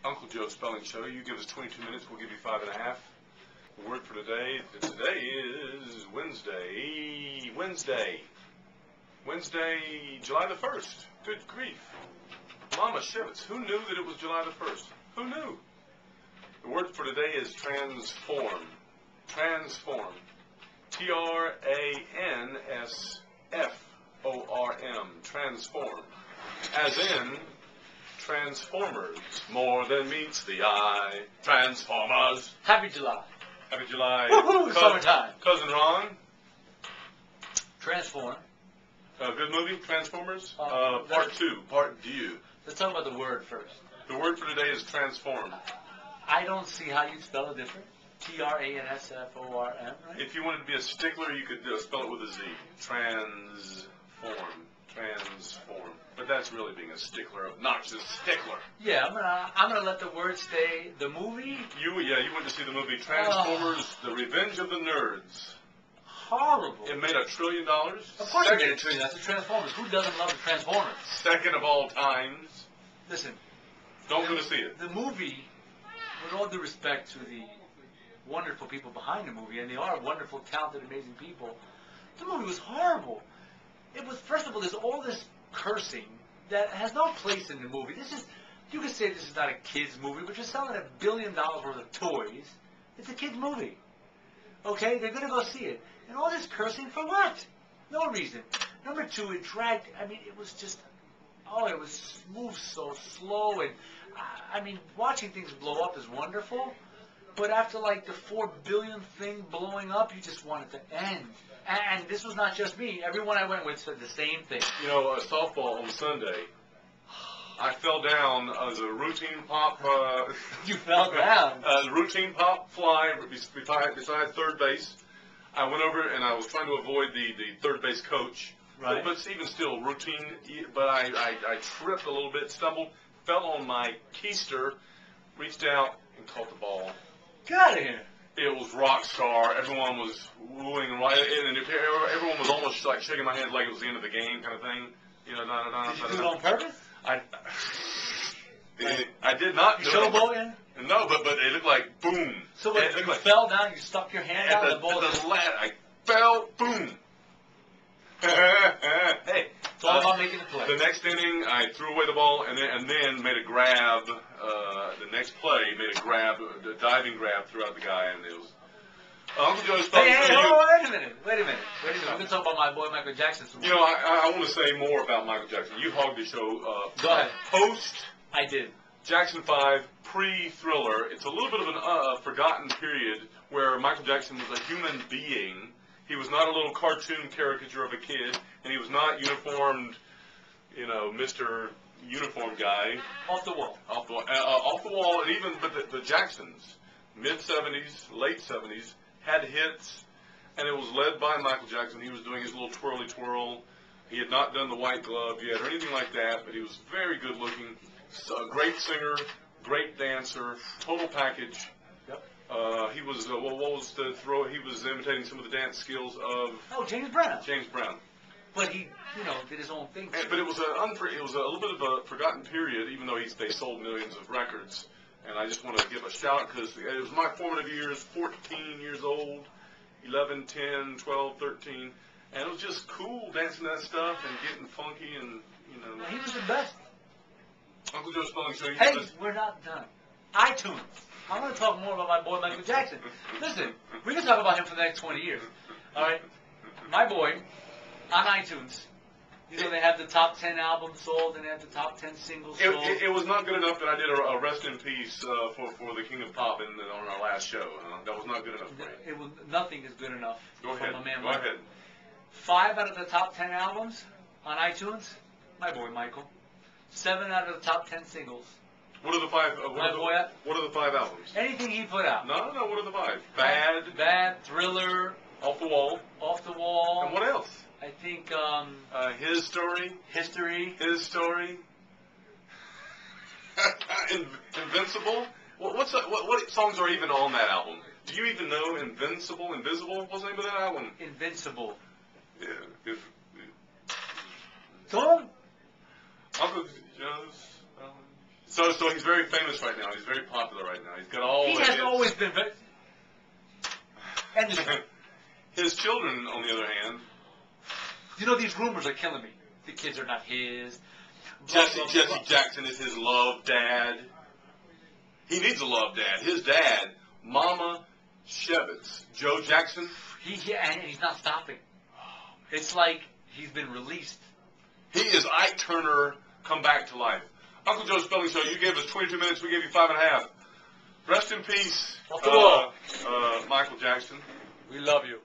Uncle Joe Spelling Show. You give us 22 minutes, we'll give you 5.5. The word for today is Wednesday. Wednesday, July the 1st. Good grief. Mama Shivets, who knew that it was July the 1st? Who knew? The word for today is transform. Transform. T-R-A-N-S-F-O-R-M. Transform. As in, Transformers, more than meets the eye. Transformers. Happy July. Happy July. Woohoo, summertime. Cousin Ron. Transform. Good movie, Transformers. Part 2, part due. Let's talk about the word first. The word for today is transform. I don't see how you'd spell it different. T-R-A-N-S-F-O-R-M, right? If you wanted to be a stickler, you could spell it with a Z. Transform. Transform. But that's really being a stickler, obnoxious stickler. Yeah, I'm gonna let the word stay. The movie? You went to see the movie Transformers: The Revenge of the Nerds. Horrible. It made $1 trillion. Of course it made $1 trillion. That's the Transformers. Who doesn't love the Transformers? Second of all times. Listen. Don't go to see it. The movie, with all due respect to the wonderful people behind the movie, and they are wonderful, talented, amazing people, the movie was horrible. It was, first of all, there's all this cursing that has no place in the movie. You could say this is not a kid's movie, but you're selling $1 billion worth of toys. It's a kid's movie. Okay? They're going to go see it. And all this cursing for what? No reason. Number two, it dragged, it was just, it was moved so slow. And, watching things blow up is wonderful. But after, the 4 billion thing blowing up, you just want it to end. And this was not just me. Everyone I went with said the same thing. You know, softball on Sunday, I fell down as a routine pop. You fell down? Routine pop fly beside third base. I went over and I was trying to avoid the third base coach. Right. But even still, routine. But I tripped a little bit, stumbled, fell on my keister, reached out and caught the ball. Get out of here. It was rock star. Everyone was wooing and everyone was almost like shaking my hands like it was the end of the game kind of thing. You know, Did you do it on purpose? I did not do it. Showboating? No, but it looked like boom. So when you fell down, you stuck your hand out, the ball I fell, boom. Hey, it's all about making the play. The next inning, I threw away the ball and then made a grab. The next play, made a grab, a diving grab throughout the guy, and it was. Uncle Joe's Hey, wait a minute. We're going to talk about my boy Michael Jackson. You know, I want to say more about Michael Jackson. You hogged the show. Go ahead. Post. I did. Jackson 5, pre-Thriller. It's a little bit of a forgotten period where Michael Jackson was a human being. He was not a little cartoon caricature of a kid, and he was not uniformed, Mr. Uniform guy. Off the wall. Off the wall, and even, but the Jacksons, mid-'70s, late '70s, had hits, and it was led by Michael Jackson. He was doing his little twirly twirl. He had not done the white glove yet or anything like that, but he was very good looking. A great singer, great dancer, total package. Yep. He was, what was the throw? He was imitating some of the dance skills of... James Brown. James Brown. But he, did his own thing. But it was a little bit of a forgotten period, even though they sold millions of records. And I just want to give a shout because it was my formative years, 14 years old, 11, 10, 12, 13. And it was just cool dancing that stuff and getting funky and, He was the best. Uncle Joe Spelling Show. Hey, we're not done. iTunes. I want to talk more about my boy Michael Jackson. Listen, we can talk about him for the next 20 years. All right? My boy, on iTunes, they have the top 10 albums sold and they have the top 10 singles sold. It was not good enough that I did a rest in peace for the King of Pop on our last show. That was not good enough for me. Nothing is good enough. Go ahead. My man Go ahead. 5 out of the top 10 albums on iTunes, my boy Michael. 7 out of the top 10 singles. What are the 5? What are the 5 albums? Anything he put out. No. What are the 5? Bad, Thriller, Off the Wall. And what else? I think His Story. History. His Story. Invincible. What songs are even on that album? Do you even know Invisible? What's the name of that album? Invincible. Yeah. Don't. Uncle Joe's So he's very famous right now. He's very popular right now. He's got all. He the has hits. always been very. And His children, on the other hand, you know, these rumors are killing me. The kids are not his. Jesse Jackson is his love dad. He needs a love dad. His dad, Mama Shevitz, Joe Jackson. And he's not stopping. It's like he's been released. He is Ike Turner come back to life. Uncle Joe's Spelling Show, you gave us 22 minutes, we gave you 5.5. Rest in peace, Michael Jackson. We love you.